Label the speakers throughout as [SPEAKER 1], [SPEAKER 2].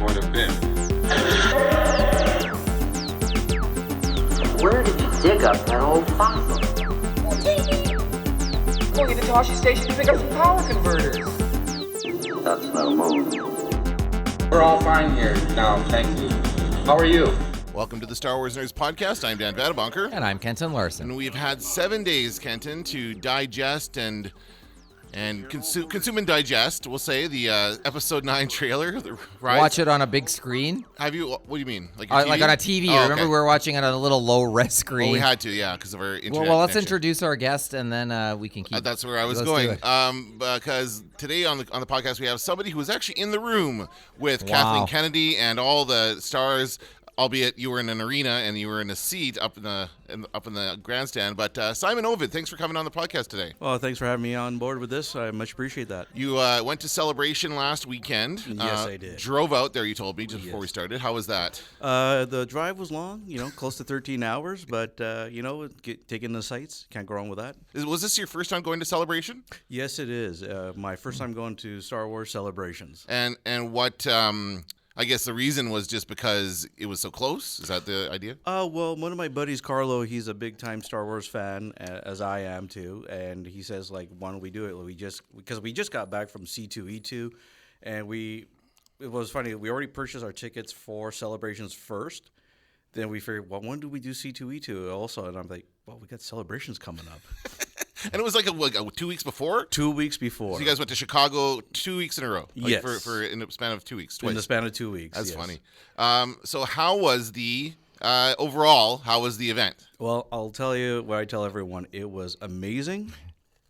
[SPEAKER 1] would have been.
[SPEAKER 2] Where did you dig up that old fossil?
[SPEAKER 3] Going to Toshi Station to pick up some power converters.
[SPEAKER 2] That's no move.
[SPEAKER 1] We're all fine here now, thank you. How are you?
[SPEAKER 4] Welcome to the Star Wars Nerds Podcast. I'm Dan Vadabunker.
[SPEAKER 5] And I'm Kenton Larson.
[SPEAKER 4] And we've had 7 days, Kenton, to digest and consume and digest, we'll say, the Episode 9 trailer. The Rise.
[SPEAKER 5] Watch it on a big screen?
[SPEAKER 4] Have you? What do you mean? Like, your
[SPEAKER 5] like on a TV.
[SPEAKER 4] Oh,
[SPEAKER 5] Remember
[SPEAKER 4] okay.
[SPEAKER 5] we were watching it on a little low-res screen.
[SPEAKER 4] Well, we had to, yeah, because of our internet
[SPEAKER 5] Well, let's
[SPEAKER 4] connection.
[SPEAKER 5] introduce our guest, and then we can keep...
[SPEAKER 4] That's where I was
[SPEAKER 5] Let's
[SPEAKER 4] going.
[SPEAKER 5] do it.
[SPEAKER 4] Because today on the podcast, we have somebody who was actually in the room with
[SPEAKER 5] Wow.
[SPEAKER 4] Kathleen Kennedy and all the stars, albeit you were in an arena and you were in a seat up in the grandstand. But Simon Ovid, thanks for coming on the podcast today.
[SPEAKER 6] Well, thanks for having me on board with this. I much appreciate that.
[SPEAKER 4] You went to Celebration last weekend.
[SPEAKER 6] Yes, I did.
[SPEAKER 4] Drove out there, you told me, just before we started. How was that?
[SPEAKER 6] The drive was long, close to 13 hours, but, taking the sights, can't go wrong with that.
[SPEAKER 4] Was this your first time going to Celebration?
[SPEAKER 6] Yes, it is. My first time going to Star Wars Celebrations.
[SPEAKER 4] And what... I guess the reason was just because it was so close. Is that the idea?
[SPEAKER 6] Well, one of my buddies, Carlo, he's a big-time Star Wars fan, as I am too, and he says, why don't we do it? Because we just got back from C2E2, and it was funny. We already purchased our tickets for Celebrations first. Then we figured, well, when do we do C2E2 also? And I'm like, well, we got Celebrations coming up.
[SPEAKER 4] And it was like 2 weeks before?
[SPEAKER 6] 2 weeks before.
[SPEAKER 4] So you guys went to Chicago 2 weeks in a row?
[SPEAKER 6] Yes.
[SPEAKER 4] For in the span of 2 weeks, twice.
[SPEAKER 6] In the span of 2 weeks,
[SPEAKER 4] That's
[SPEAKER 6] yes.
[SPEAKER 4] funny. So how was overall, how was the event?
[SPEAKER 6] Well, I'll tell you what I tell everyone. It was amazing,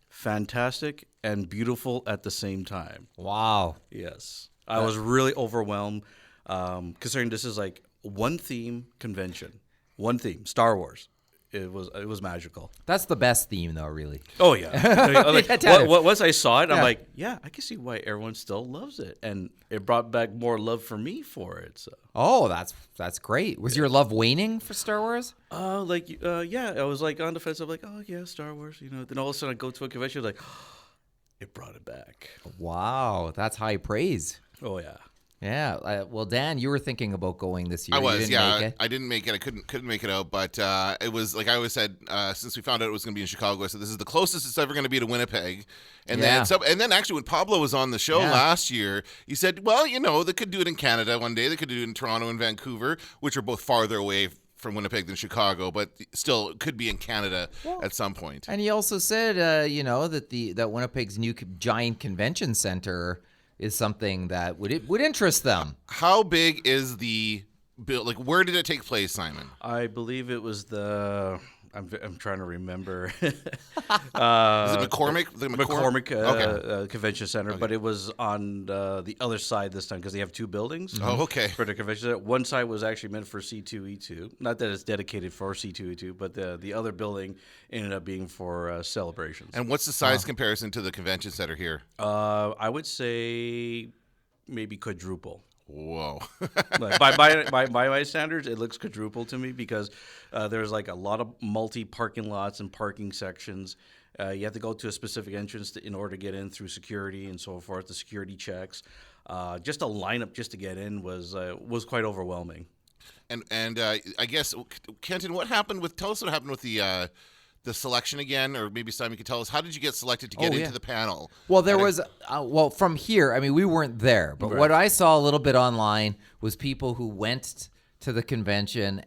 [SPEAKER 6] fantastic, and beautiful at the same time.
[SPEAKER 5] Wow.
[SPEAKER 6] Yes. I was really overwhelmed, considering this is like one theme convention. One theme, Star Wars. It was magical.
[SPEAKER 5] That's the best theme, though, really.
[SPEAKER 6] Oh, yeah. Once I saw it, I'm
[SPEAKER 5] Yeah.
[SPEAKER 6] like, yeah, I can see why everyone still loves it. And it brought back more love for me for it. So.
[SPEAKER 5] Oh, that's great. Was your love waning for Star Wars?
[SPEAKER 6] Yeah, I was like on the fence. I'm like, oh, yeah, Star Wars. Then all of a sudden I go to a convention, like, it brought it back.
[SPEAKER 5] Wow, that's high praise.
[SPEAKER 6] Oh, yeah.
[SPEAKER 5] Yeah. Well, Dan, you were thinking about going this year.
[SPEAKER 4] I was,
[SPEAKER 5] you didn't
[SPEAKER 4] yeah.
[SPEAKER 5] Make it.
[SPEAKER 4] I didn't make it. I couldn't make it out, but it was like I always said. Since we found out it was going to be in Chicago, I said this is the closest it's ever going to be to Winnipeg. And then actually, when Pablo was on the show last year, he said, well, they could do it in Canada one day. They could do it in Toronto and Vancouver, which are both farther away from Winnipeg than Chicago, but still it could be in Canada at some point.
[SPEAKER 5] And he also said, that Winnipeg's new giant convention center is something that would interest them.
[SPEAKER 4] How big is the build? Like, where did it take place, Simon?
[SPEAKER 6] I believe it was I'm trying to remember.
[SPEAKER 4] Is it McCormick? The
[SPEAKER 6] McCormick Convention Center, but it was on the other side this time because they have two buildings.
[SPEAKER 4] Oh, okay.
[SPEAKER 6] For the convention center. One side was actually meant for C2E2. Not that it's dedicated for C2E2, but the other building ended up being for Celebrations.
[SPEAKER 4] And what's the size comparison to the convention center here?
[SPEAKER 6] I would say maybe quadruple.
[SPEAKER 4] Whoa.
[SPEAKER 6] by my standards, it looks quadruple to me because there's like a lot of multi-parking lots and parking sections. You have to go to a specific entrance in order to get in through security and so forth, the security checks. Just a lineup just to get in was quite overwhelming.
[SPEAKER 4] And I guess, Kenton, tell us what happened with the selection again, or maybe Simon could tell us, how did you get selected to get into the panel?
[SPEAKER 5] Well, there was, from here, I mean, we weren't there, but what I saw a little bit online was people who went to the convention,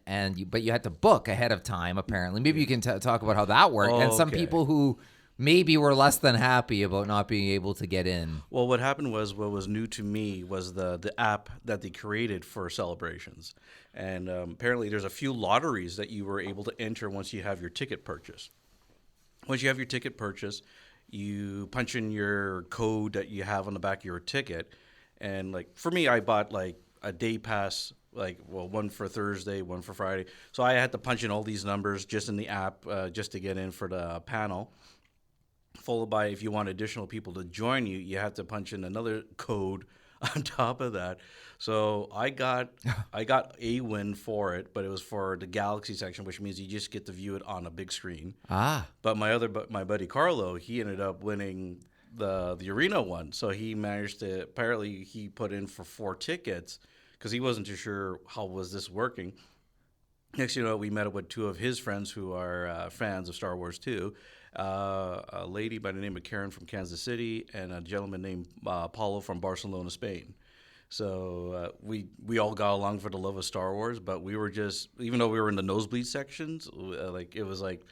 [SPEAKER 5] but you had to book ahead of time, apparently. Maybe you can talk about how that worked. And some people who maybe were less than happy about not being able to get in.
[SPEAKER 6] Well, what happened was, what was new to me was the app that they created for Celebrations. And apparently there's a few lotteries that you were able to enter once you have your ticket purchase. Once you have your ticket purchase, you punch in your code that you have on the back of your ticket. And like for me, I bought like a day pass, one for Thursday, one for Friday. So I had to punch in all these numbers just in the app just to get in for the panel. Followed by, if you want additional people to join you, you have to punch in another code on top of that. So I got a win for it, but it was for the Galaxy section, which means you just get to view it on a big screen. But my buddy Carlo, he ended up winning the arena one. So he managed to, apparently he put in for 4 tickets because he wasn't too sure how was this working. Next, we met up with two of his friends who are fans of Star Wars too. A lady by the name of Karen from Kansas City, and a gentleman named Paulo from Barcelona, Spain. So we all got along for the love of Star Wars, but we were just, even though we were in the nosebleed sections, it was like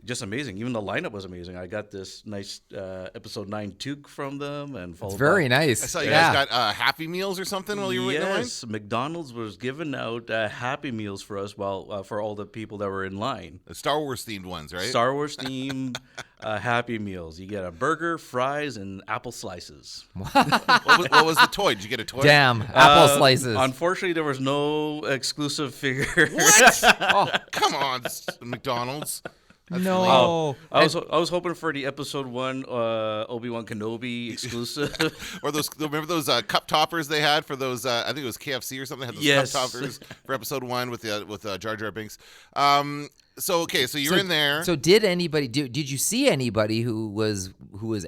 [SPEAKER 6] just amazing. Even the lineup was amazing. I got this nice episode 9 toque from them, and
[SPEAKER 5] It's very
[SPEAKER 6] by,
[SPEAKER 5] nice.
[SPEAKER 4] I saw you guys got Happy Meals or something while you were waiting in line?
[SPEAKER 6] Yes, McDonald's was giving out Happy Meals for us for all the people that were in line.
[SPEAKER 4] The Star Wars themed ones, right?
[SPEAKER 6] Star Wars themed Happy Meals. You get a burger, fries, and apple slices.
[SPEAKER 4] What was the toy? Did you get a toy?
[SPEAKER 5] Damn, apple slices.
[SPEAKER 6] Unfortunately, there was no exclusive figure.
[SPEAKER 4] What? Come on, McDonald's. That's
[SPEAKER 5] no.
[SPEAKER 6] I was hoping for the episode 1 Obi-Wan Kenobi exclusive.
[SPEAKER 4] Or remember those cup toppers they had for those? I think it was KFC or something. Had those
[SPEAKER 6] Yes.
[SPEAKER 4] cup toppers for episode 1 with Jar Jar Binks. So you're in there.
[SPEAKER 5] So did anybody? Did you see anybody who was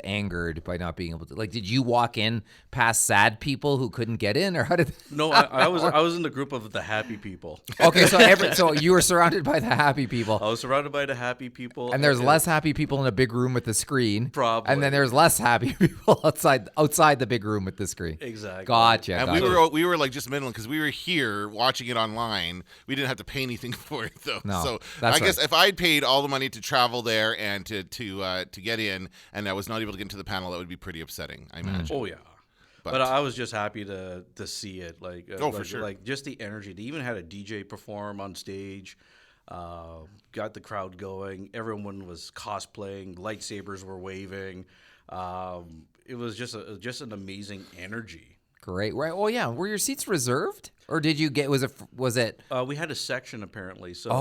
[SPEAKER 5] angered by not being able to? Like, did you walk in past sad people who couldn't get in, or how did?
[SPEAKER 6] No, I was in the group of the happy people.
[SPEAKER 5] Okay, so you were surrounded by the happy people.
[SPEAKER 6] I was surrounded by the happy people.
[SPEAKER 5] And there's less happy people in a big room with the screen.
[SPEAKER 6] Probably.
[SPEAKER 5] And then there's less happy people outside the big room with the screen.
[SPEAKER 6] Exactly.
[SPEAKER 5] Gotcha.
[SPEAKER 4] And
[SPEAKER 5] gotcha.
[SPEAKER 4] we were like just middling because we were here watching it online. We didn't have to pay anything for it though.
[SPEAKER 5] No,
[SPEAKER 4] so
[SPEAKER 5] that's
[SPEAKER 4] I guess
[SPEAKER 5] right.
[SPEAKER 4] if I'd paid all the money to travel there and to get in, and I was not able to get into the panel, that would be pretty upsetting. I imagine.
[SPEAKER 6] Oh yeah. But I was just happy to see it.
[SPEAKER 4] For sure.
[SPEAKER 6] Like just the energy. They even had a DJ perform on stage. Got the crowd going. Everyone was cosplaying. Lightsabers were waving. It was just an amazing energy.
[SPEAKER 5] Great. Right. Oh yeah. Were your seats reserved, or did you get? Was it?
[SPEAKER 6] We had a section apparently. So,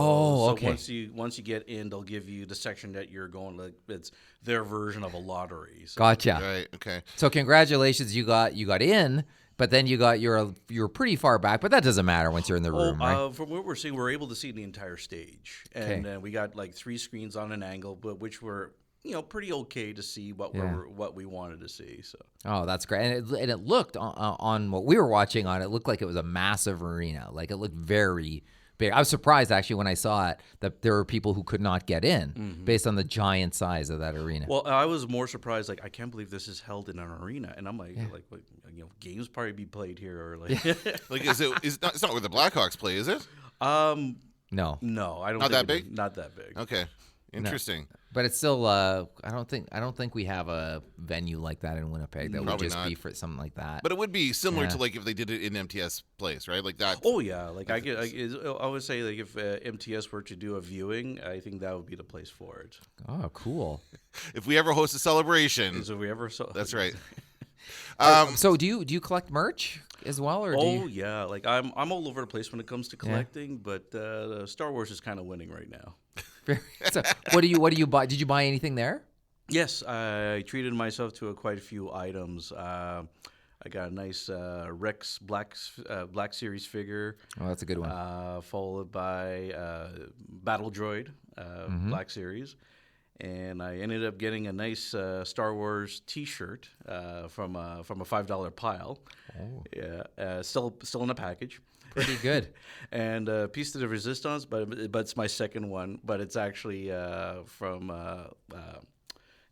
[SPEAKER 5] okay.
[SPEAKER 6] Once you get in, they'll give you the section that you're going. Like it's their version of a lottery. So.
[SPEAKER 5] Gotcha.
[SPEAKER 4] Right. Okay.
[SPEAKER 5] So congratulations, you got in, but then you were pretty far back. But that doesn't matter once you're in the room, right?
[SPEAKER 6] From what we're seeing, we're able to see the entire stage, and we got like 3 screens on an angle, but which were pretty okay to see what we wanted to see. So.
[SPEAKER 5] Oh, that's great. And it looked on what we were watching on. It looked like it was a massive arena. Like it looked very big. I was surprised actually when I saw it that there were people who could not get in based on the giant size of that arena.
[SPEAKER 6] Well, I was more surprised. Like I can't believe this is held in an arena, and I'm like, games probably be played here or like.
[SPEAKER 4] Like it's not where the Blackhawks play, is it?
[SPEAKER 5] No,
[SPEAKER 6] I don't.
[SPEAKER 4] Not
[SPEAKER 6] think
[SPEAKER 4] that big?
[SPEAKER 6] Not that big.
[SPEAKER 4] Okay. Interesting.
[SPEAKER 5] but it's still. I don't think we have a venue like that in Winnipeg that would
[SPEAKER 4] Probably
[SPEAKER 5] just
[SPEAKER 4] not.
[SPEAKER 5] be for something like that.
[SPEAKER 4] But it would be similar
[SPEAKER 5] Yeah.
[SPEAKER 4] to like if they did it in MTS Place, right? Like that.
[SPEAKER 6] Oh yeah, like I would say like if MTS were to do a viewing, I think that would be the place for it.
[SPEAKER 5] Oh, cool.
[SPEAKER 4] If we ever host a celebration,
[SPEAKER 6] So if we ever saw.
[SPEAKER 4] that's right.
[SPEAKER 5] So do you collect merch as well, or do
[SPEAKER 6] Oh
[SPEAKER 5] you?
[SPEAKER 6] yeah, like I'm all over the place when it comes to collecting, but Star Wars is kind of winning right now.
[SPEAKER 5] So, what do you buy? Did you buy anything there?
[SPEAKER 6] Yes, I treated myself to quite a few items. I got a nice Rex Black Series figure.
[SPEAKER 5] Oh, that's a good one.
[SPEAKER 6] Followed by Battle Droid Black Series, and I ended up getting a nice Star Wars T-shirt from a $5 pile. Oh. Yeah, still in a package.
[SPEAKER 5] Pretty good.
[SPEAKER 6] And Piece de Resistance, but it's my second one. But it's actually from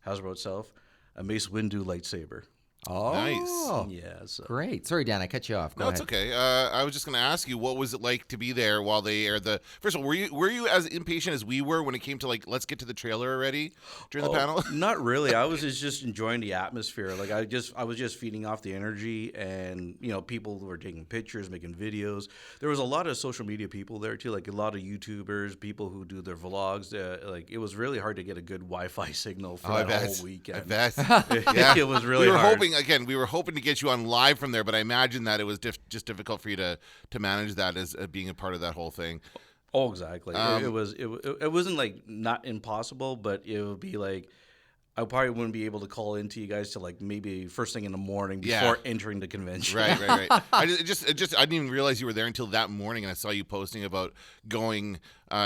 [SPEAKER 6] Hasbro itself, a Mace Windu lightsaber.
[SPEAKER 5] Oh,
[SPEAKER 4] Nice.
[SPEAKER 6] Yeah. So.
[SPEAKER 5] Great. Sorry, Dan, I cut you off. Go
[SPEAKER 4] No,
[SPEAKER 5] ahead.
[SPEAKER 4] it's okay. I was just going to ask you, what was it like to be there while they aired the? First of all, were you as impatient as we were when it came to like, let's get to the trailer already during the panel?
[SPEAKER 6] Not really. I was just enjoying the atmosphere. Like I was just feeding off the energy, and people were taking pictures, making videos. There was a lot of social media people there too, like a lot of YouTubers, people who do their vlogs. Like it was really hard to get a good Wi-Fi signal for that whole weekend.
[SPEAKER 4] I bet.
[SPEAKER 6] Yeah, it was really
[SPEAKER 4] we were
[SPEAKER 6] hard.
[SPEAKER 4] we were hoping to get you on live from there, but I imagine that it was just difficult for you to manage that as being a part of that whole thing.
[SPEAKER 6] Oh, exactly. It wasn't like not impossible, but it would be like I probably wouldn't be able to call into you guys till like maybe first thing in the morning before entering the convention.
[SPEAKER 4] Right. I didn't even realize you were there until that morning, and I saw you posting about going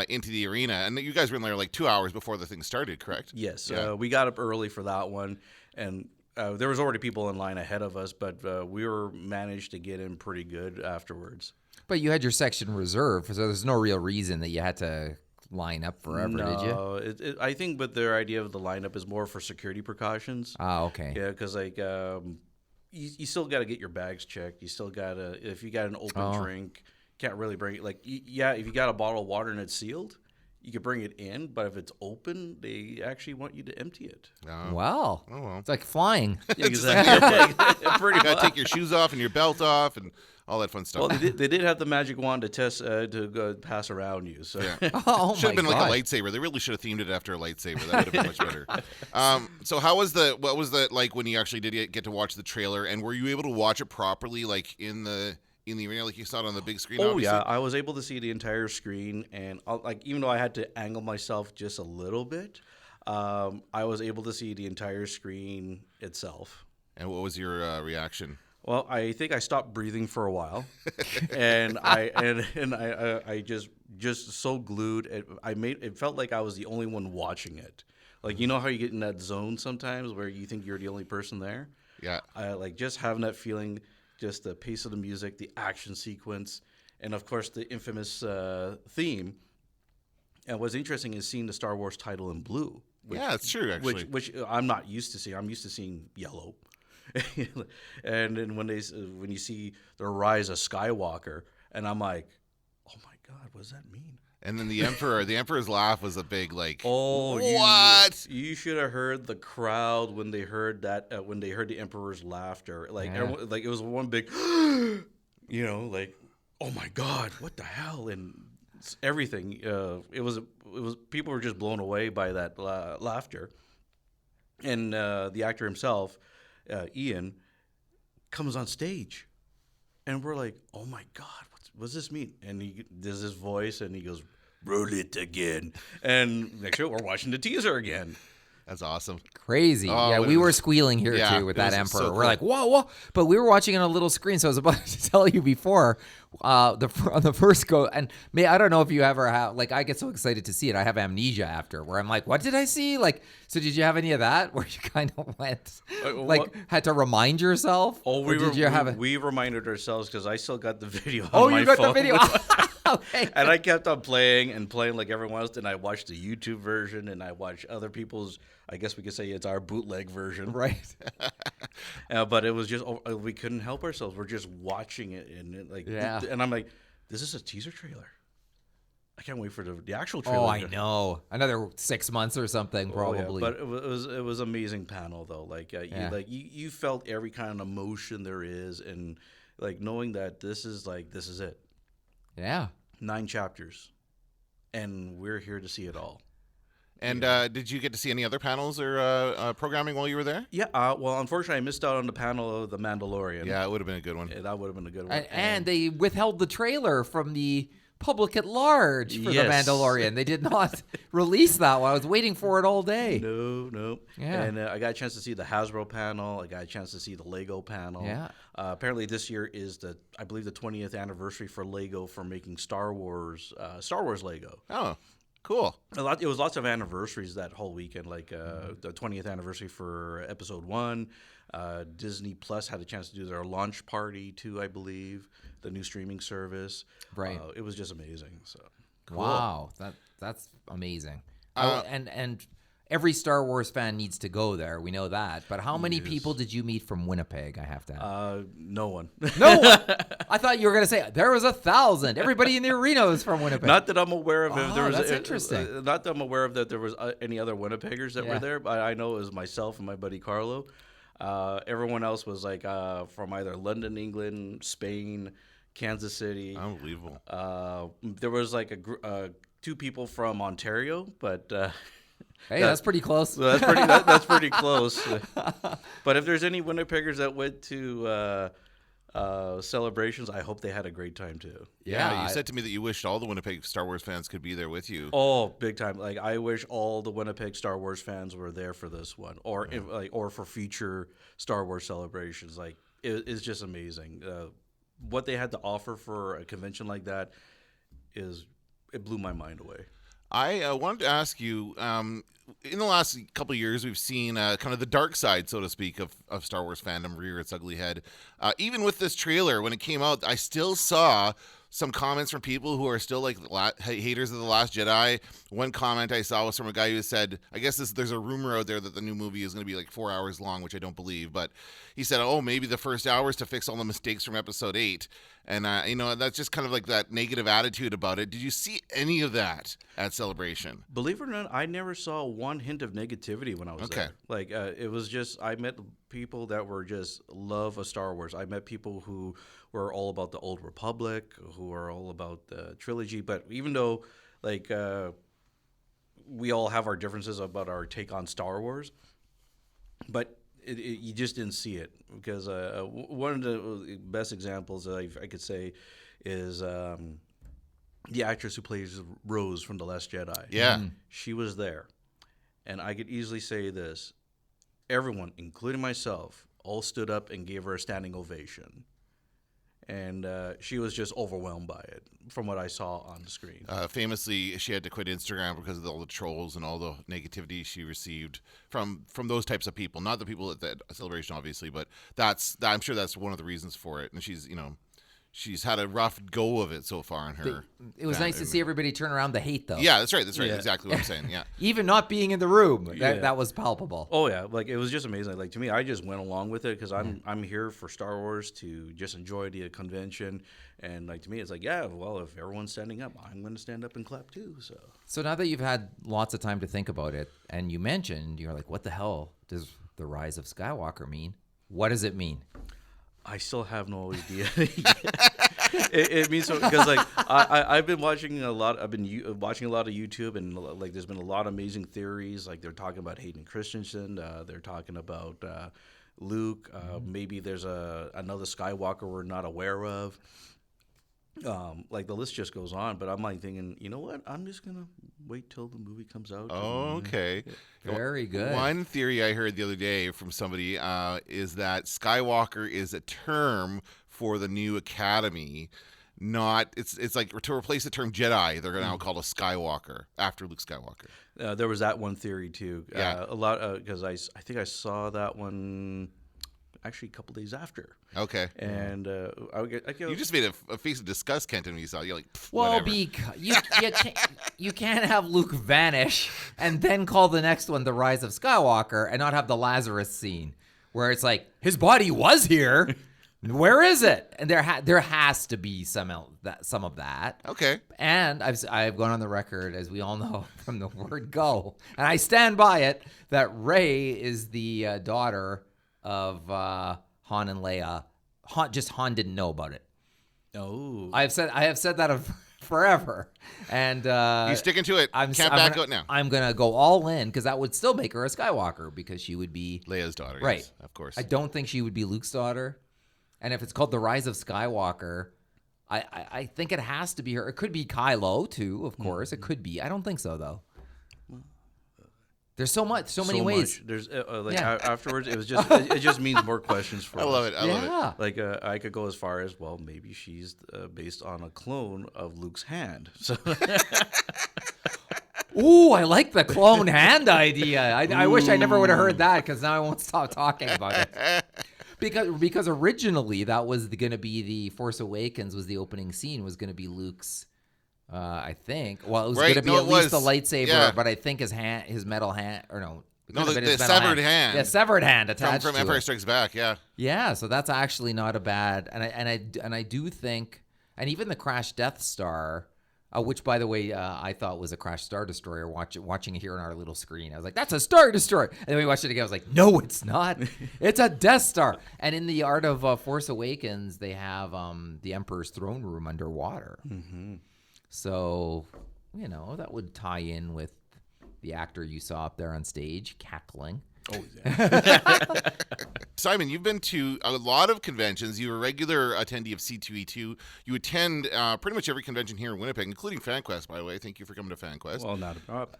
[SPEAKER 4] into the arena, and you guys were in there like 2 hours before the thing started, correct?
[SPEAKER 6] Yes.
[SPEAKER 4] Yeah.
[SPEAKER 6] We got up early for that one, and there was already people in line ahead of us, but we were managed to get in pretty good afterwards.
[SPEAKER 5] But you had your section reserved, so there's no real reason that you had to line up forever, did you?
[SPEAKER 6] No, I think, but their idea of the lineup is more for security precautions.
[SPEAKER 5] Oh, okay.
[SPEAKER 6] Yeah, because like you still got to get your bags checked. You still got to, if you got an open drink, can't really bring it. Like, yeah, if you got a bottle of water and it's sealed, you could bring it in, but if it's open, they actually want you to empty it.
[SPEAKER 5] Wow.
[SPEAKER 4] Oh, well.
[SPEAKER 5] It's like flying.
[SPEAKER 6] Yeah, exactly.
[SPEAKER 4] Pretty you got to take your shoes off and your belt off and all that fun stuff.
[SPEAKER 6] Well, they did have the magic wand to test to pass around you. So
[SPEAKER 5] Oh,
[SPEAKER 4] should have been
[SPEAKER 5] God.
[SPEAKER 4] like a lightsaber. They really should have themed it after a lightsaber. That would have been much better. So what was that like when you actually did get to watch the trailer, and were you able to watch it properly, like in the arena, like you saw it on the big screen?
[SPEAKER 6] Oh
[SPEAKER 4] obviously?
[SPEAKER 6] yeah, I was able to see the entire screen, and like even though I had to angle myself just a little bit, I was able to see the entire screen itself.
[SPEAKER 4] And what was your reaction?
[SPEAKER 6] Well, I think I stopped breathing for a while, and I just so glued. It felt like I was the only one watching it. Like, you know how you get in that zone sometimes where you think you're the only person there?
[SPEAKER 4] Yeah.
[SPEAKER 6] I like just having that feeling, just the pace of the music, the action sequence, and of course the infamous theme. And what's interesting is seeing the Star Wars title in blue.
[SPEAKER 4] Yeah, it's true, actually.
[SPEAKER 6] Which I'm not used to seeing. I'm used to seeing yellow. And then when you see the rise of Skywalker, and I'm like, oh my God, what does that mean?
[SPEAKER 4] And then the Emperor's laugh was a big like.
[SPEAKER 6] Oh,
[SPEAKER 4] what?
[SPEAKER 6] You should have heard the crowd when they heard that when they heard the Emperor's laughter. Like everyone, like it was one big, like, oh my God, what the hell, and everything. It was people were just blown away by that laughter, and the actor himself. Ian comes on stage, and we're like, "Oh my God, what's this mean?" And he does his voice, and he goes, "Roll it again." And next year, we're watching the teaser again.
[SPEAKER 4] That's awesome.
[SPEAKER 5] Crazy.
[SPEAKER 4] Oh,
[SPEAKER 5] yeah, we were squealing here too with that Emperor.
[SPEAKER 4] So
[SPEAKER 5] We're like, whoa, whoa. But we were watching on a little screen, so I was about to tell you before on the first go. And I don't know if you ever have, like, I get so excited to see it. I have amnesia after, where I'm like, what did I see? Like, so did you have any of that where you kind of went, had to remind yourself?
[SPEAKER 6] Oh, we reminded ourselves because I still got the video on my phone.
[SPEAKER 5] Oh, you got the video. Okay.
[SPEAKER 6] And I kept on playing like everyone else. And I watched the YouTube version, and I watched other people's, I guess we could say it's our bootleg version.
[SPEAKER 5] Right.
[SPEAKER 6] But it was just, we couldn't help ourselves. We're just watching it. And I'm like, this is a teaser trailer. I can't wait for the actual trailer.
[SPEAKER 5] Oh, I know. Another 6 months or something, probably.
[SPEAKER 6] Oh, yeah. But it was amazing panel, though. Like, you felt every kind of emotion there is. And like knowing that this is it.
[SPEAKER 5] Yeah.
[SPEAKER 6] 9 chapters, and we're here to see it all.
[SPEAKER 4] And did you get to see any other panels or programming while you were there?
[SPEAKER 6] Yeah. Well, unfortunately, I missed out on the panel of The Mandalorian.
[SPEAKER 4] Yeah, it would have been a good one.
[SPEAKER 6] Yeah, that would have been a good one.
[SPEAKER 5] And they withheld the trailer from the public at large for The Mandalorian. They did not release that one. I was waiting for it all day.
[SPEAKER 6] No.
[SPEAKER 5] Yeah.
[SPEAKER 6] And I got a chance to see the Hasbro panel. I got a chance to see the Lego panel.
[SPEAKER 5] Yeah.
[SPEAKER 6] Apparently this year is I believe the 20th anniversary for Lego for making Star Wars Lego.
[SPEAKER 4] Oh, cool.
[SPEAKER 6] It was lots of anniversaries that whole weekend, like the 20th anniversary for Episode 1. Disney Plus had a chance to do their launch party too, I believe, the new streaming service.
[SPEAKER 5] Right.
[SPEAKER 6] It was just amazing. So
[SPEAKER 5] cool. Wow, that's amazing. And every Star Wars fan needs to go there. We know that. But how many people did you meet from Winnipeg? I have to ask.
[SPEAKER 6] No one.
[SPEAKER 5] No one. I thought you were going to say there was 1,000. Everybody in the arena was from Winnipeg.
[SPEAKER 6] Not that I'm aware of.
[SPEAKER 5] That's interesting.
[SPEAKER 6] Not that I'm aware of that there was any other Winnipeggers that were there. But I know it was myself and my buddy Carlo. Everyone else was like from either London, England, Spain, Kansas City.
[SPEAKER 4] Unbelievable.
[SPEAKER 6] There was like two people from Ontario, but
[SPEAKER 5] hey, that's pretty close.
[SPEAKER 6] That's pretty close. But if there's any Winnipeggers that went to celebrations, I hope they had a great time too.
[SPEAKER 4] Yeah, you said to me that you wished all the Winnipeg Star Wars fans could be there with you.
[SPEAKER 6] Oh, big time! Like I wish all the Winnipeg Star Wars fans were there for this one, or for future Star Wars celebrations. Like it's just amazing. What they had to offer for a convention like that it blew my mind away.
[SPEAKER 4] I wanted to ask you, in the last couple of years, we've seen kind of the dark side, so to speak, of Star Wars fandom rear its ugly head. Even with this trailer, when it came out, I still saw some comments from people who are still like haters of The Last Jedi. One comment I saw was from a guy who said, I guess there's a rumor out there that the new movie is going to be like 4 hours long, which I don't believe, but he said, oh, maybe the first hour is to fix all the mistakes from episode 8. And, that's just kind of like that negative attitude about it. Did you see any of that at Celebration?
[SPEAKER 6] Believe it or not, I never saw one hint of negativity when I was there. Like, it was just, I met people that were just love of Star Wars. I met people who were all about the Old Republic, who are all about the trilogy. But even though, like, we all have our differences about our take on Star Wars, but you just didn't see it. Because one of the best examples I could say is the actress who plays Rose from The Last Jedi.
[SPEAKER 4] Yeah.
[SPEAKER 6] She was there. And I could easily say this. Everyone, including myself, all stood up and gave her a standing ovation. And she was just overwhelmed by it from what I saw on the screen.
[SPEAKER 4] Famously, she had to quit Instagram because of all the trolls and all the negativity she received from those types of people. Not the people at the Celebration, obviously, but I'm sure that's one of the reasons for it. And she's had a rough go of it so far in her.
[SPEAKER 5] It was nice to see everybody turn around the hate, though.
[SPEAKER 4] Yeah, that's right. That's right.
[SPEAKER 6] Yeah.
[SPEAKER 4] Exactly what I'm saying. Yeah.
[SPEAKER 5] Even not being in the room, that was palpable.
[SPEAKER 6] Oh yeah, like it was just amazing. Like to me, I just went along with it because I'm here for Star Wars to just enjoy the convention, and like to me, it's like well, if everyone's standing up, I'm going to stand up and clap too.
[SPEAKER 5] So now that you've had lots of time to think about it, and you mentioned you're like, what the hell does the Rise of Skywalker mean? What does it mean?
[SPEAKER 6] I still have no idea. It means so because like I've been watching a lot. I've been watching a lot of YouTube, and like there's been a lot of amazing theories. Like they're talking about Hayden Christensen. They're talking about Luke. Maybe there's another Skywalker we're not aware of. Like the list just goes on, but I'm like thinking, you know what? I'm just gonna wait till the movie comes out.
[SPEAKER 4] Oh, okay.
[SPEAKER 5] Very good.
[SPEAKER 4] One theory I heard the other day from somebody is that Skywalker is a term for the new Academy. It's like to replace the term Jedi, they're now called a Skywalker after Luke Skywalker.
[SPEAKER 6] There was that one theory too.
[SPEAKER 4] Yeah.
[SPEAKER 6] A lot because I think I saw that one actually a couple days after.
[SPEAKER 4] Okay.
[SPEAKER 6] And
[SPEAKER 4] you just made a face of disgust, Kenton, when you saw it. You're like,
[SPEAKER 5] Well,
[SPEAKER 4] whatever.
[SPEAKER 5] because you can't have Luke vanish and then call the next one The Rise of Skywalker and not have the Lazarus scene where it's like, his body was here. Where is it? And there has to be some of that.
[SPEAKER 4] Okay.
[SPEAKER 5] And I've gone on the record, as we all know, from the word go, and I stand by it, that Rey is the daughter of Han and Leia. Han didn't know about it.
[SPEAKER 6] Oh,
[SPEAKER 5] I have said that forever, and
[SPEAKER 4] You sticking to it? Can't back out now.
[SPEAKER 5] I'm gonna go all in because that would still make her a Skywalker because she would be
[SPEAKER 4] Leia's daughter,
[SPEAKER 5] right?
[SPEAKER 4] Yes, of course.
[SPEAKER 5] I don't think she would be Luke's daughter, and if it's called The Rise of Skywalker, I think it has to be her. It could be Kylo too, of course. It could be. I don't think so though. There's so many ways.
[SPEAKER 6] Much. There's afterwards, it just means more questions for us.
[SPEAKER 4] I love it. I love it.
[SPEAKER 6] Like I could go as far as, well, maybe she's based on a clone of Luke's hand. So
[SPEAKER 5] Ooh, I like the clone hand idea. I wish I never would have heard that because now I won't stop talking about it. Because originally that was going to be the Force Awakens was the opening scene was going to be Luke's. I think. Well, it was going to be at least the lightsaber, but I think his metal hand, or no.
[SPEAKER 4] No, the severed hand.
[SPEAKER 5] Yeah, severed hand attached
[SPEAKER 4] from
[SPEAKER 5] to
[SPEAKER 4] Empire
[SPEAKER 5] it.
[SPEAKER 4] Strikes Back. Yeah.
[SPEAKER 5] Yeah, so that's actually not a bad. And I do think, and even the Crash Death Star, which by the way I thought was a Crash Star Destroyer. Watching it here on our little screen, I was like, "That's a Star Destroyer." And then we watched it again. I was like, "No, it's not. It's a Death Star." And in the Art of Force Awakens, they have the Emperor's throne room underwater. Mm-hmm. So, that would tie in with the actor you saw up there on stage, cackling.
[SPEAKER 6] Oh, yeah.
[SPEAKER 4] Simon, you've been to a lot of conventions. You're a regular attendee of C2E2. You attend pretty much every convention here in Winnipeg, including FanQuest, by the way. Thank you for coming to FanQuest.
[SPEAKER 6] Well, not a problem.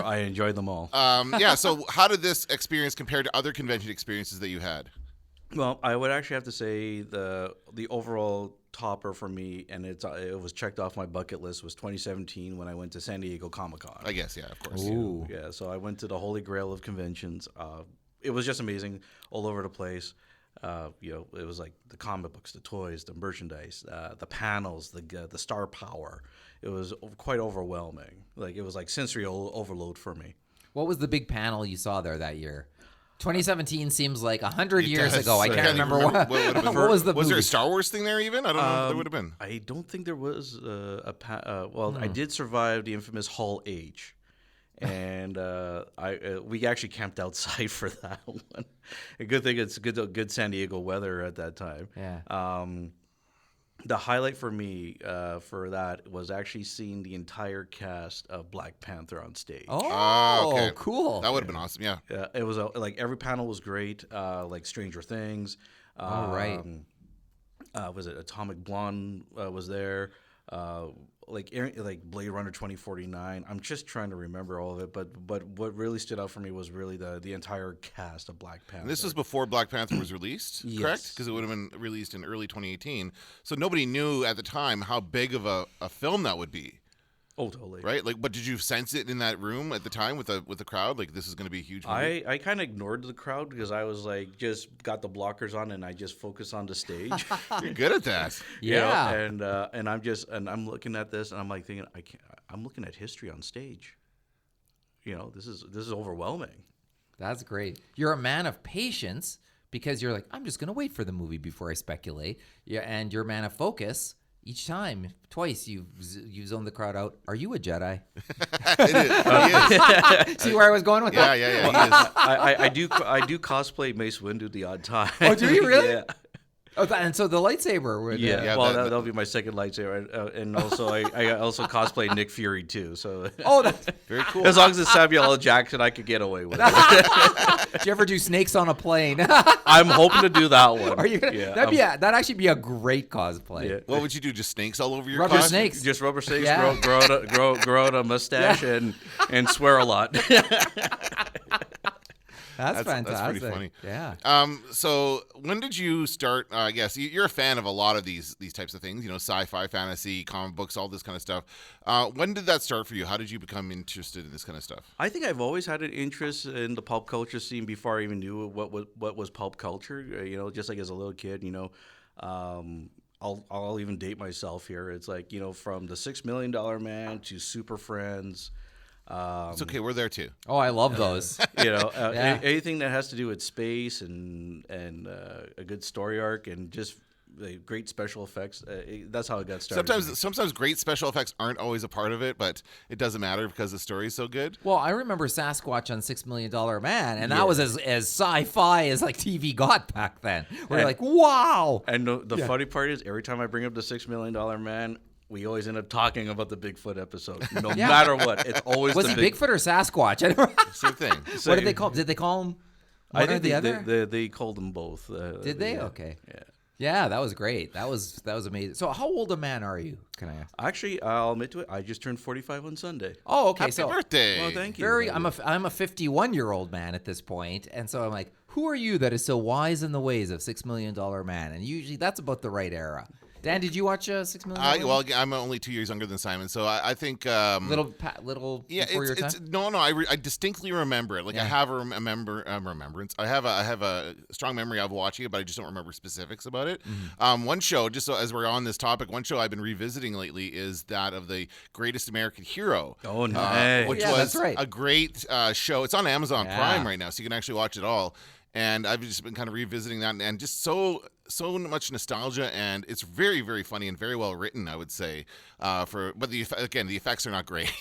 [SPEAKER 6] I enjoyed them all.
[SPEAKER 4] Yeah, so how did this experience compare to other convention experiences that you had?
[SPEAKER 6] Well, I would actually have to say the overall topper for me, and it was checked off my bucket list, was 2017 when I went to San Diego Comic-Con.
[SPEAKER 4] I guess, yeah, of course.
[SPEAKER 5] Ooh.
[SPEAKER 6] Yeah, so I went to the holy grail of conventions. It was just amazing all over the place. It was like the comic books, the toys, the merchandise, the panels, the star power. It was quite overwhelming. Like it was like sensory overload for me.
[SPEAKER 5] What was the big panel you saw there that year? 2017 seems like 100
[SPEAKER 4] It
[SPEAKER 5] years
[SPEAKER 4] does.
[SPEAKER 5] ago. I can't remember what.
[SPEAKER 4] would have been.
[SPEAKER 5] What was the
[SPEAKER 4] Was there a
[SPEAKER 5] movie?
[SPEAKER 4] Star Wars thing there even? I don't know if there would have been.
[SPEAKER 6] I don't think there was I did survive the infamous Hall H. And we actually camped outside for that one. A good thing it's good San Diego weather at that time.
[SPEAKER 5] Yeah.
[SPEAKER 6] The highlight for me for that was actually seeing the entire cast of Black Panther on stage.
[SPEAKER 5] Oh,
[SPEAKER 4] okay.
[SPEAKER 5] cool.
[SPEAKER 4] That would have been awesome. Yeah.
[SPEAKER 6] It was like every panel was great. Like Stranger Things.
[SPEAKER 5] All right.
[SPEAKER 6] Was it Atomic Blonde was there? Like Blade Runner 2049. I'm just trying to remember all of it, but what really stood out for me was really the entire cast of Black Panther.
[SPEAKER 4] And this was before Black Panther was released,
[SPEAKER 6] Yes.
[SPEAKER 4] correct? Because it would have been released in early 2018. So nobody knew at the time how big of a film that would be,
[SPEAKER 6] Oh, totally.
[SPEAKER 4] right? Like, but did you sense it in that room at the time with the crowd? Like, this is going to be a huge movie?
[SPEAKER 6] I kind of ignored the crowd because I was like, just got the blockers on and I just focused on the stage.
[SPEAKER 4] You're good at that.
[SPEAKER 6] You know,
[SPEAKER 5] Yeah.
[SPEAKER 6] and I'm looking at this and I'm like thinking, I'm looking at history on stage. You know, this is overwhelming.
[SPEAKER 5] That's great. You're a man of patience because you're like, I'm just going to wait for the movie before I speculate. Yeah, and you're a man of focus. Each time, twice, you've zoned the crowd out. Are you a Jedi?
[SPEAKER 4] It is. He is.
[SPEAKER 5] See where I was going with
[SPEAKER 4] Yeah,
[SPEAKER 5] that?
[SPEAKER 4] yeah, yeah. He is.
[SPEAKER 6] I do cosplay Mace Windu the odd time.
[SPEAKER 5] Oh, do you really?
[SPEAKER 6] Yeah.
[SPEAKER 5] Oh, and so the lightsaber. Would,
[SPEAKER 6] Yeah,
[SPEAKER 4] Yeah,
[SPEAKER 6] well,
[SPEAKER 4] that-
[SPEAKER 6] that'll be my second lightsaber, and also I also cosplay Nick Fury too. So
[SPEAKER 5] Oh, that's,
[SPEAKER 4] Very cool.
[SPEAKER 6] as long as it's Samuel L. Jackson, I could get away with it.
[SPEAKER 5] did you ever do snakes on a plane?
[SPEAKER 6] I'm hoping to do that one.
[SPEAKER 5] Are you? Gonna,
[SPEAKER 6] Yeah,
[SPEAKER 5] that'd actually be a great cosplay.
[SPEAKER 6] Yeah.
[SPEAKER 4] What would you do? Just snakes all over your
[SPEAKER 5] Rubber
[SPEAKER 4] costume?
[SPEAKER 5] snakes.
[SPEAKER 6] Just rubber snakes,
[SPEAKER 5] Yeah.
[SPEAKER 6] grow out a mustache, and swear a lot.
[SPEAKER 5] That's
[SPEAKER 4] That's
[SPEAKER 5] fantastic.
[SPEAKER 4] pretty funny.
[SPEAKER 5] Yeah.
[SPEAKER 4] So when did you start? I guess you're a fan of a lot of these types of things. You know, sci-fi, fantasy, comic books, all this kind of stuff. When did that start for you? How did you become interested in this kind of stuff?
[SPEAKER 6] I think I've always had an interest in the pulp culture scene before I even knew what was pulp culture. You know, just like as a little kid, you know, I'll even date myself here. It's like, you know, from the $6 Million Man to Super Friends.
[SPEAKER 4] It's okay. We're there too.
[SPEAKER 5] Oh, I love those.
[SPEAKER 6] You know,
[SPEAKER 5] Yeah.
[SPEAKER 6] anything that has to do with space and a good story arc and just great special effects. That's how it got started.
[SPEAKER 4] Sometimes great special effects aren't always a part of it, but it doesn't matter because the story is so good.
[SPEAKER 5] Well, I remember Sasquatch on $6 Million Man, and that was as sci-fi as like TV got back then. We're like, wow.
[SPEAKER 6] And the funny part is, every time I bring up the $6 Million Man, we always end up talking about the Bigfoot episode. No matter what, it's always
[SPEAKER 5] Was
[SPEAKER 6] the
[SPEAKER 5] it Bigfoot or Sasquatch? I never,
[SPEAKER 4] Same thing.
[SPEAKER 5] what did they call? Did they call him one
[SPEAKER 6] I
[SPEAKER 5] or
[SPEAKER 6] think
[SPEAKER 5] the other?
[SPEAKER 6] they called them both.
[SPEAKER 5] Did they?
[SPEAKER 6] Yeah.
[SPEAKER 5] Okay.
[SPEAKER 6] Yeah.
[SPEAKER 5] Yeah, that was great. That was amazing. So, how old a man are you? Can I ask?
[SPEAKER 6] Actually, I'll admit to it. I just turned 45 on Sunday.
[SPEAKER 5] Oh, okay.
[SPEAKER 4] Happy
[SPEAKER 5] so
[SPEAKER 4] birthday.
[SPEAKER 6] Well, thank you.
[SPEAKER 5] I'm a 51-year-old man at this point, and so I'm like, who are you that is so wise in the ways of $6 Million Man? And usually that's about the right era. Dan, did you watch $6 Million?
[SPEAKER 4] Well, I'm only 2 years younger than Simon, so I think
[SPEAKER 5] little
[SPEAKER 4] yeah,
[SPEAKER 5] before your
[SPEAKER 4] it's
[SPEAKER 5] time.
[SPEAKER 4] no. I distinctly remember it. Like I have a remembrance. I have a strong memory of watching it, but I just don't remember specifics about it. One show, just so as we're on this topic, one show I've been revisiting lately is that of the Greatest American Hero.
[SPEAKER 6] Oh, nice.
[SPEAKER 4] Which
[SPEAKER 5] Yeah,
[SPEAKER 4] was
[SPEAKER 5] that's right.
[SPEAKER 4] a great show. It's on Amazon
[SPEAKER 5] Yeah.
[SPEAKER 4] Prime right now, so you can actually watch it all. And I've just been kind of revisiting that, and just so much nostalgia, and it's very, very funny and very well written, I would say. But the effects are not great.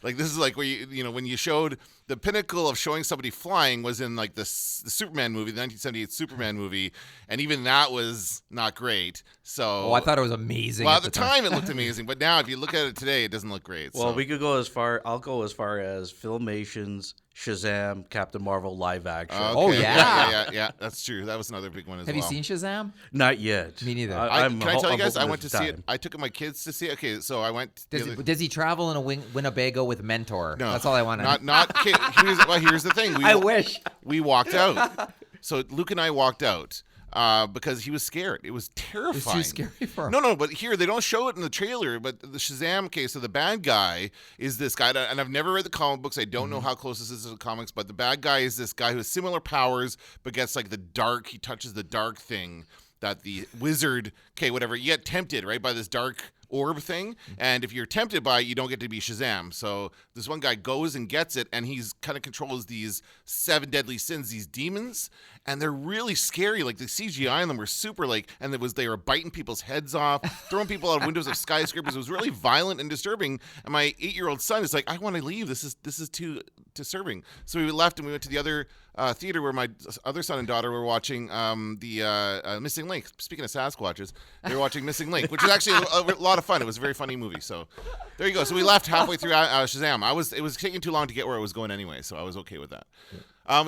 [SPEAKER 4] Like this is like where you know when you showed the pinnacle of showing somebody flying was in like the Superman movie, the 1978 Superman movie, and even that was not great. So
[SPEAKER 5] Oh, I thought it was amazing.
[SPEAKER 4] well, at the time it looked amazing, but now if you look at it today, it doesn't look great.
[SPEAKER 6] Well,
[SPEAKER 4] so.
[SPEAKER 6] we could go as far. I'll go as far as Filmation's Shazam, Captain Marvel live action.
[SPEAKER 4] Okay.
[SPEAKER 5] Oh, yeah.
[SPEAKER 4] yeah. That's true. That was another big one as
[SPEAKER 5] Have
[SPEAKER 4] well.
[SPEAKER 5] you seen Shazam?
[SPEAKER 6] Not yet.
[SPEAKER 5] Me neither.
[SPEAKER 4] Can I tell you guys? I
[SPEAKER 6] hoping
[SPEAKER 4] went to
[SPEAKER 6] it's
[SPEAKER 4] see it.
[SPEAKER 6] time.
[SPEAKER 4] I took my kids to see it. Okay, so I went.
[SPEAKER 5] Does he travel in a Winnebago with Mentor?
[SPEAKER 4] No,
[SPEAKER 5] That's all I want to know.
[SPEAKER 4] Not. Okay, here's the thing.
[SPEAKER 5] I wish.
[SPEAKER 4] We walked out. So Luke and I walked out. because he was scared. It was terrifying.
[SPEAKER 5] It's too scary for him.
[SPEAKER 4] No, but here they don't show it in the trailer. But the Shazam case of the bad guy is this guy, and I've never read the comic books. I don't know how close this is to the comics, but the bad guy is this guy who has similar powers, but gets like the dark. He touches the dark thing that the wizard. Okay, whatever. You get tempted, right, by this dark orb thing, and if you're tempted by it, you don't get to be Shazam. So this one guy goes and gets it, and he's kind of controls these 7 deadly sins, these demons, and they're really scary. Like the CGI on them were super, like, and they were biting people's heads off, throwing people out of windows of skyscrapers. It was really violent and disturbing. And my 8-year-old son is like, I want to leave. This is too disturbing. So we left and we went to the other theater where my other son and daughter were watching the Missing Link. Speaking of Sasquatches, they were watching Missing Link, which is actually a lot of fun. It was a very funny movie. So there you go. So we left halfway through Shazam. It was taking too long to get where it was going anyway, so I was okay with that.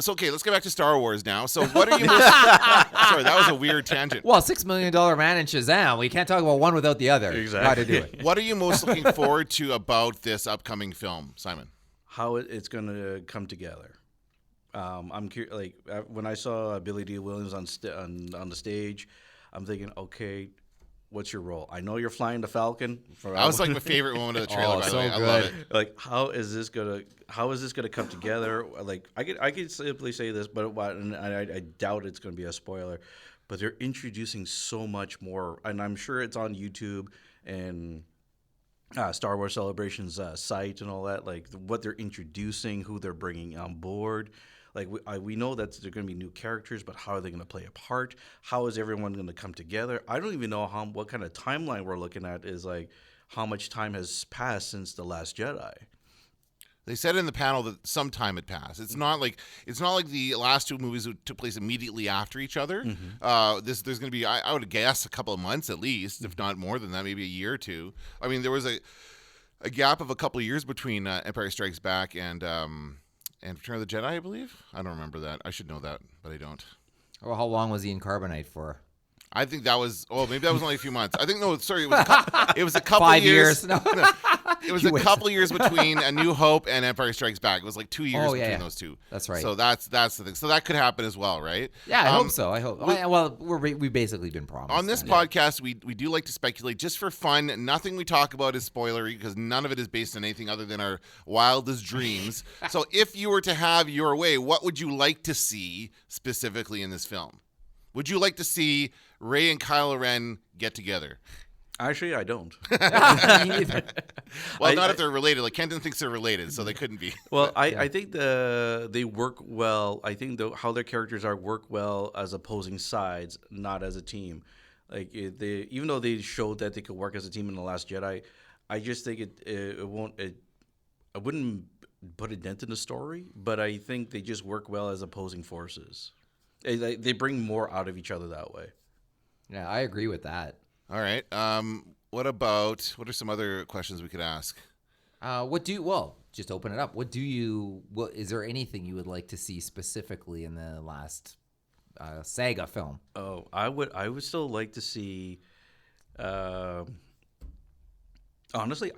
[SPEAKER 4] So okay, let's get back to Star Wars now. So what are you most sorry, that was a weird tangent.
[SPEAKER 5] Well, $6 million man in Shazam. We can't talk about one without the other.
[SPEAKER 6] Exactly.
[SPEAKER 5] Got to do it.
[SPEAKER 4] What are you most looking forward to about this upcoming film, Simon?
[SPEAKER 6] How it's going to come together. I'm curious. Like when I saw Billy D. Williams on the stage, I'm thinking, okay, what's your role? I know you're flying the Falcon.
[SPEAKER 4] That was like my favorite moment of the trailer. By the way, I love it.
[SPEAKER 6] Like, how is this gonna come together? Like, I could simply say this, but I doubt it's gonna be a spoiler. But they're introducing so much more, and I'm sure it's on YouTube and Star Wars Celebration's site and all that. Like what they're introducing, who they're bringing on board. Like we know that there are going to be new characters, but how are they going to play a part? How is everyone going to come together? I don't even know what kind of timeline we're looking at. Is like how much time has passed since The Last Jedi.
[SPEAKER 4] They said in the panel that some time had passed. It's not like the last 2 movies took place immediately after each other. There's going to be, I would guess, a couple of months at least, if not more than that, maybe a year or two. I mean, there was a gap of a couple of years between Empire Strikes Back and Return of the Jedi, I believe. I don't remember that. I should know that, but I don't.
[SPEAKER 5] Well, how long was he in Carbonite for?
[SPEAKER 4] I think that was. Oh, maybe that was only a few months. I think no. Sorry, it was a couple
[SPEAKER 5] 5
[SPEAKER 4] years.
[SPEAKER 5] No.
[SPEAKER 4] It was a couple of years between A New Hope and Empire Strikes Back. It was like 2 years between those two.
[SPEAKER 5] That's right.
[SPEAKER 4] So that's the thing. So that could happen as well, right?
[SPEAKER 5] Yeah, I hope so. I hope. Well, we've basically been promised.
[SPEAKER 4] On this podcast, we do like to speculate just for fun. Nothing we talk about is spoilery because none of it is based on anything other than our wildest dreams. So if you were to have your way, what would you like to see specifically in this film? Would you like to see Rey and Kylo Ren get together?
[SPEAKER 6] Actually, I don't.
[SPEAKER 4] Well, not if they're related. Like Kenton thinks they're related, so they couldn't be.
[SPEAKER 6] Well, I think they work well. I think how their characters work well as opposing sides, not as a team. Like even though they showed that they could work as a team in The Last Jedi, I just think it won't. I wouldn't put a dent in the story, but I think they just work well as opposing forces. They bring more out of each other that way.
[SPEAKER 5] Yeah, I agree with that.
[SPEAKER 4] All right. What are some other questions we could ask?
[SPEAKER 5] Just open it up. Is there anything you would like to see specifically in the last saga film?
[SPEAKER 6] Oh, I would still like to see. Honestly,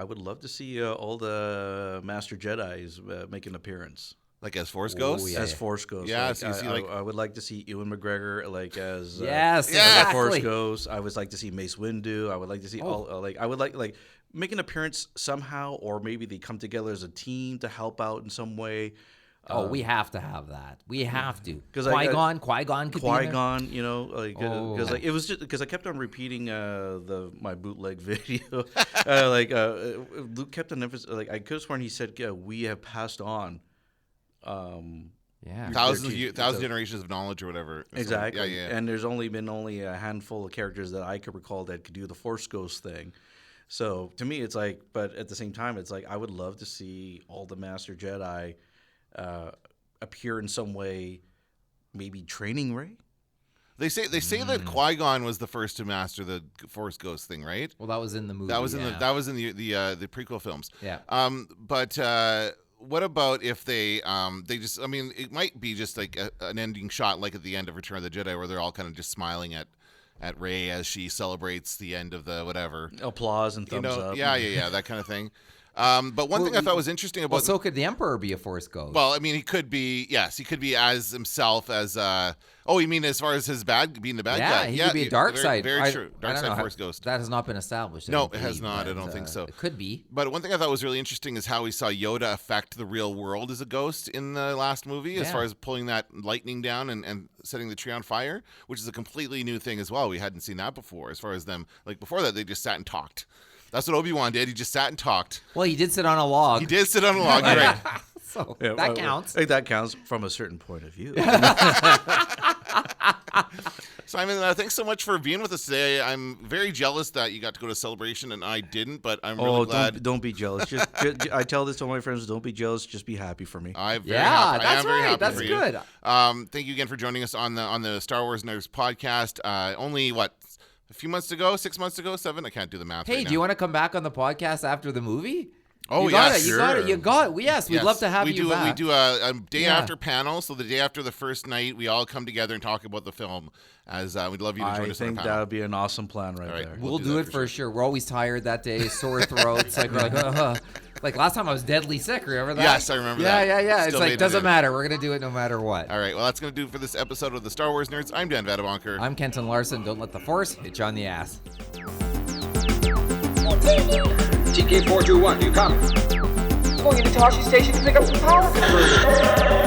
[SPEAKER 6] I would love to see all the Master Jedis make an appearance.
[SPEAKER 4] Like as Force Ghosts?
[SPEAKER 6] As Force Ghosts.
[SPEAKER 4] Yeah,
[SPEAKER 6] like,
[SPEAKER 4] so you see,
[SPEAKER 6] I would like to see Ewan McGregor as
[SPEAKER 5] exactly.
[SPEAKER 6] Force Ghost. I would like to see Mace Windu. I would like to see I would like make an appearance somehow, or maybe they come together as a team to help out in some way.
[SPEAKER 5] We have to have that. We have to.
[SPEAKER 6] Because
[SPEAKER 5] Qui-Gon could be in there.
[SPEAKER 6] Qui-Gon, because it was just because I kept on repeating my bootleg video. Luke kept on emphasizing. Like I could have sworn he said, "We have passed on."
[SPEAKER 4] Thousand generations of knowledge or whatever.
[SPEAKER 6] Exactly. Yeah. And there's only been a handful of characters that I could recall that could do the Force Ghost thing. So to me, it's like, but at the same time, it's like I would love to see all the Master Jedi appear in some way, maybe training Rey.
[SPEAKER 4] They say that Qui-Gon was the first to master the Force Ghost thing, right?
[SPEAKER 5] Well, that was in the movie.
[SPEAKER 4] That was in the prequel films.
[SPEAKER 5] Yeah.
[SPEAKER 4] But what about if they just? I mean, it might be just like an ending shot, like at the end of Return of the Jedi, where they're all kind of just smiling at Rey as she celebrates the end of the whatever.
[SPEAKER 6] Applause and thumbs up.
[SPEAKER 4] Yeah, that kind of thing. But one thing I thought was interesting about...
[SPEAKER 5] Well, so could the Emperor be a Force ghost?
[SPEAKER 4] Well, I mean, he could be as himself as... you mean as far as his being the bad guy?
[SPEAKER 5] He could be a dark side.
[SPEAKER 4] Very true. Dark side Force ghost.
[SPEAKER 5] That has not been established.
[SPEAKER 4] No, it has not. I don't think so.
[SPEAKER 5] It could be.
[SPEAKER 4] But one thing I thought was really interesting is how we saw Yoda affect the real world as a ghost in the last movie, as far as pulling that lightning down and setting the tree on fire, which is a completely new thing as well. We hadn't seen that before. As far as them, like before that, they just sat and talked. That's what Obi-Wan did. He just sat and talked.
[SPEAKER 5] Well, he did sit on a log.
[SPEAKER 4] He did sit on a log, right?
[SPEAKER 5] So that counts.
[SPEAKER 6] That counts from a certain point of view.
[SPEAKER 4] Simon, thanks so much for being with us today. I'm very jealous that you got to go to Celebration and I didn't, but I'm really glad.
[SPEAKER 6] Don't be jealous. Just, I tell this to all my friends, don't be jealous. Just be happy for me.
[SPEAKER 4] I'm very happy.
[SPEAKER 5] That's
[SPEAKER 4] very
[SPEAKER 5] right.
[SPEAKER 4] happy
[SPEAKER 5] That's
[SPEAKER 4] for
[SPEAKER 5] good.
[SPEAKER 4] You. Thank you again for joining us on the Star Wars Nerds podcast. Only, a few months ago, 6 months ago, 7? I can't do the math right now.
[SPEAKER 5] Hey, do you want to come back on the podcast after the movie?
[SPEAKER 4] Oh,
[SPEAKER 5] yeah,
[SPEAKER 4] sure.
[SPEAKER 5] You got it. Yes, we'd love to have you back.
[SPEAKER 4] We do a day after panel, so the day after the first night, we all come together and talk about the film. As we'd love you to join us on the panel.
[SPEAKER 6] I think that would be an awesome plan right there.
[SPEAKER 5] We'll do it for sure. We're always tired that day, sore throats. Like we're like, like last time I was deadly sick. Remember that?
[SPEAKER 4] Yes, I remember that.
[SPEAKER 5] Yeah. It's like doesn't matter. We're gonna do it no matter what.
[SPEAKER 4] All right. Well, that's gonna do it for this episode of the Star Wars Nerds. I'm Dan Vadabonker.
[SPEAKER 5] I'm Kenton Larson. Don't let the Force hit you on the ass.
[SPEAKER 3] TK421, you come. Going into Toshi Station to pick up some power converters.